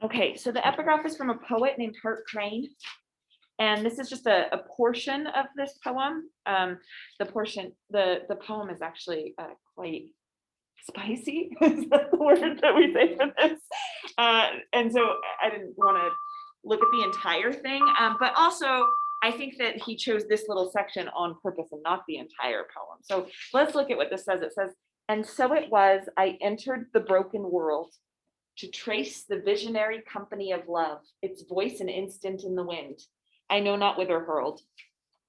Okay, so the epigraph is from a poet named Hart Crane. And this is just a portion of this poem. The poem is actually quite spicy. Is that the word that we say for this? And so I didn't want to look at the entire thing, but also I think that he chose this little section on purpose and not the entire poem. So let's look at what this says. It says, "And so it was, I entered the broken world to trace the visionary company of love, its voice an instant in the wind. I know not whither hurled,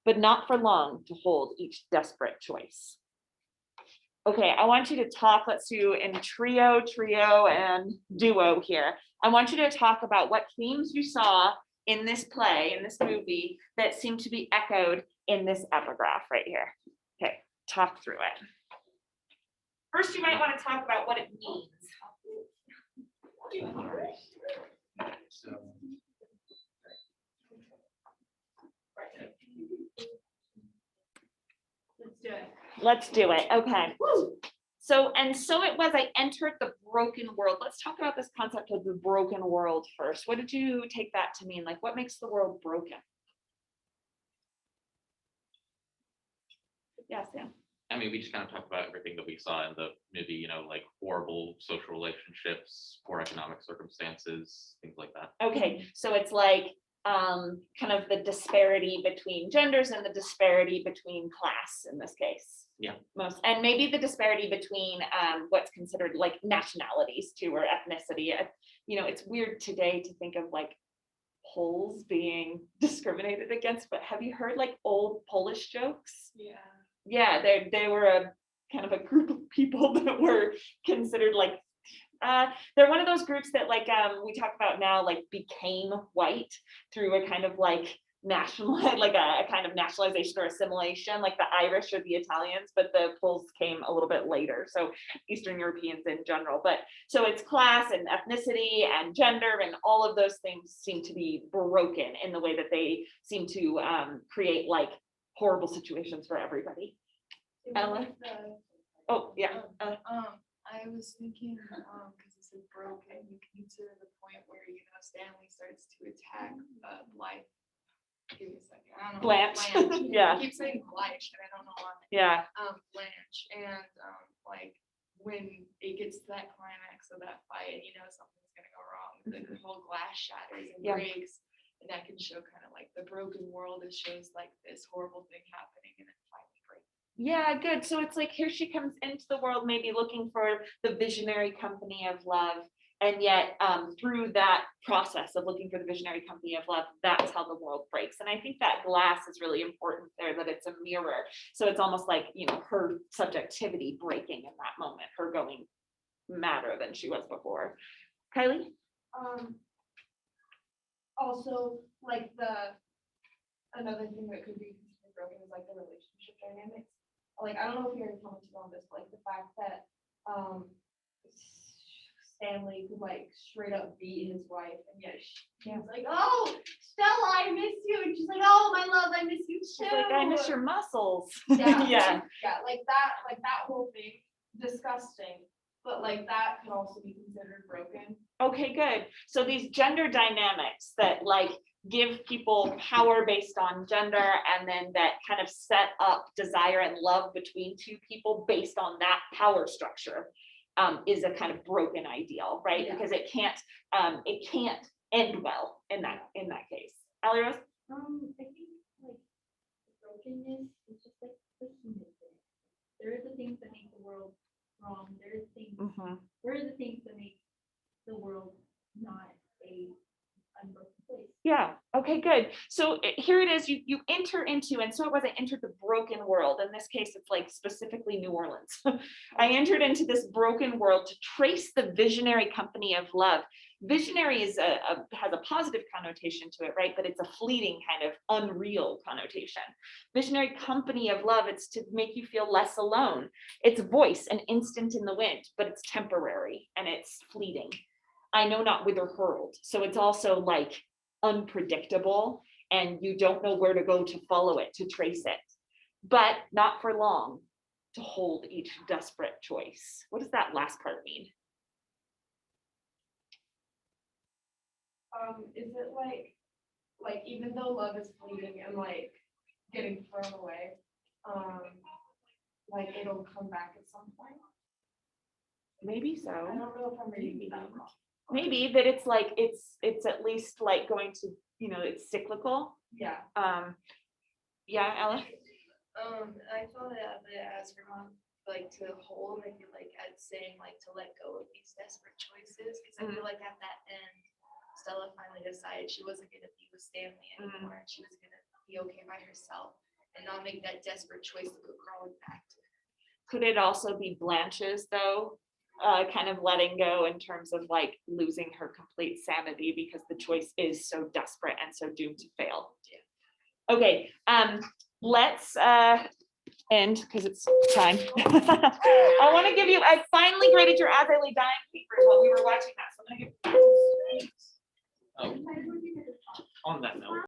but not for long to hold each desperate choice." Okay, I want you to talk, let's do in trio, and duo here. I want you to talk about what themes you saw in this play, in this movie, that seem to be echoed in this epigraph right here. Okay, talk through it. First, you might want to talk about what it means. Let's do it. Okay. So, and so it was, I entered the broken world. Let's talk about this concept of the broken world first. What did you take that to mean? Like, what makes the world broken? Yeah, Sam. I mean, we just kind of talked about everything that we saw in the movie, you know, like horrible social relationships, poor economic circumstances, things like that. Okay, so it's like kind of the disparity between genders and the disparity between class in this case. Yeah. And maybe the disparity between what's considered like nationalities too, or ethnicity. You know, it's weird today to think of like Poles being discriminated against, but have you heard like old Polish jokes? Yeah, they were a kind of a group of people that were considered like they're one of those groups that like we talk about now, like became white through a kind of like national like a kind of nationalization or assimilation, like the Irish or the Italians, but the Poles came a little bit later, so Eastern Europeans in general. But so it's class and ethnicity and gender and all of those things seem to be broken in the way that they seem to create like horrible situations for everybody. Ella? Oh yeah. I was thinking, because it's broken, you can consider the point where, you know, Stanley starts to attack Blythe. Give me a second. I don't know. Blanche. Yeah. I keep saying Blanche, and I don't know why. Yeah. Blanche, and like when it gets to that climax of that fight, you know something's gonna go wrong. The whole glass shatters and breaks, and that can show kind of like the broken world. It shows like this horrible thing happening, and then finally breaks. Yeah, good. So it's like here she comes into the world, maybe looking for the visionary company of love. And yet, through that process of looking for the visionary company of love, that's how the world breaks. And I think that glass is really important there, that it's a mirror. So it's almost like, you know, her subjectivity breaking in that moment, her going madder than she was before. Kylie? Also, like another thing that could be considered broken is like the relationship dynamics. Like, I don't know if you already commented on this, but like the fact that Stanley could like straight up beat his wife, and yet she's like, "Oh, Stella, I miss you," and she's like, "Oh, my love, I miss you too." She's like, "I miss your muscles." Yeah, Yeah. like that whole thing, disgusting. But like that could also be considered broken. Okay, good. So these gender dynamics that like give people power based on gender, and then that kind of set up desire and love between two people based on that power structure, is a kind of broken ideal, right? Yeah. Because it can't end well in that case. Allie Rose? I think like brokenness is just like the human thing. There are the things that make the world wrong. There are things. Where are the things that make the world not a unbroken place? Yeah. Okay, good. So here it is. You enter into, and so it was, I entered the broken world. In this case, it's like specifically New Orleans. I entered into this broken world to trace the visionary company of love. Visionary is has a positive connotation to it, right? But it's a fleeting kind of unreal connotation. Visionary company of love, it's to make you feel less alone. It's voice, an instant in the wind, but it's temporary and it's fleeting. I know not whither hurled. So it's also like unpredictable, and you don't know where to go to follow it, to trace it, but not for long to hold each desperate choice. What does that last part mean? is it like even though love is fleeting and like getting thrown away, like it'll come back at some point? Maybe I so. don't know if I'm reading that wrong. Maybe that it's like, it's at least like going to, it's cyclical. Yeah. Yeah, Ella? I thought of it as her mom, like to hold, I feel like as saying like to let go of these desperate choices, because I feel like at that end, Stella finally decided she wasn't gonna be with Stanley anymore, and she was gonna be okay by herself and not make that desperate choice to go crawling back to her. Could it also be Blanche's though? Kind of letting go in terms of like losing her complete sanity because the choice is so desperate and so doomed to fail. Okay, let's end because it's time. I want to give you, I finally graded your As I Lay Dying papers while we were watching that. So I'm gonna give. Oh, on that note.